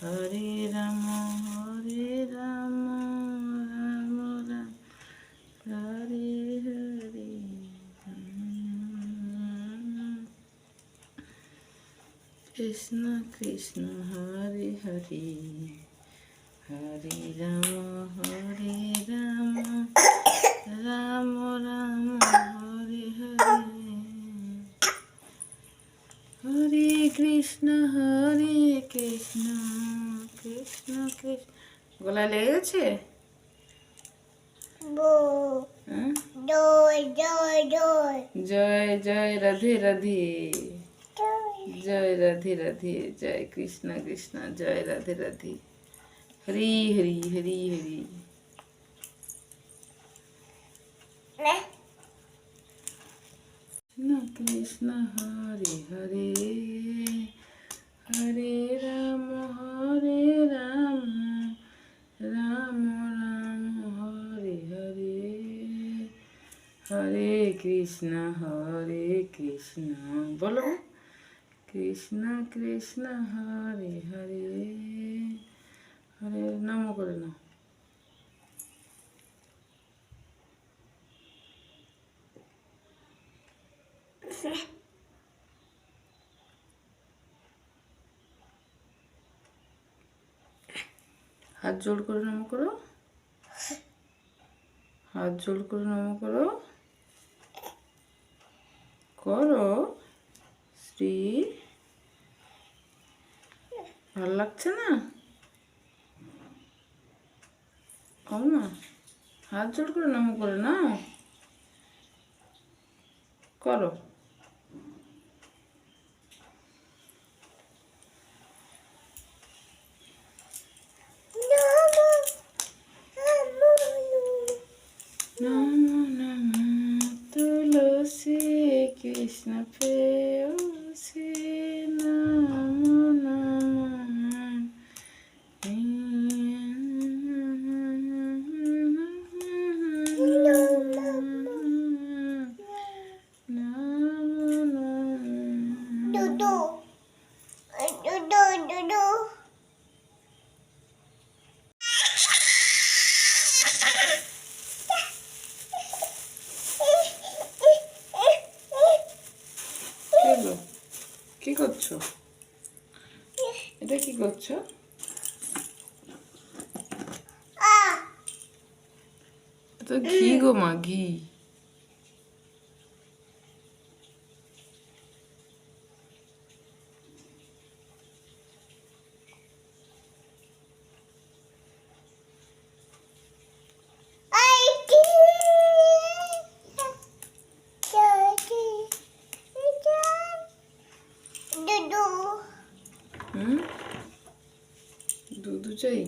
হরে রাম রাম রাম হরে হরে। কৃষ্ণ কৃষ্ণ হরে হরে, হরে রাম রাম রাম হরে হরে, হরে কৃষ্ণ কৃষ্ণ কৃষ্ণ। গলায় লেগে গেছে? জয় জয় রাধে রাধে, জয় রাধে রাধে, জয় কৃষ্ণ কৃষ্ণ, জয় রাধে রাধে, হরি হরি হরি হরি। কৃষ্ণ হরে হরে, হরে রাম রাম রাম হরে হরে, হরে কৃষ্ণ কৃষ্ণ। বলো, কৃষ্ণ কৃষ্ণ হরে হরে, হরে নাম করে নাও। হাত জোড় করে নাম করো, হাত জোড় করে নাম করো, করো শ্রী। ভালো লাগছে না? না, হাত জোড় করে নাম করে নাও, করো। নমো নমো তুলসী কৃষ্ণ প্রেয়সী, নমো নমো কি করছো? এটা কি করছো? তো ঘি গো মা, ঘি। দুধ চাই।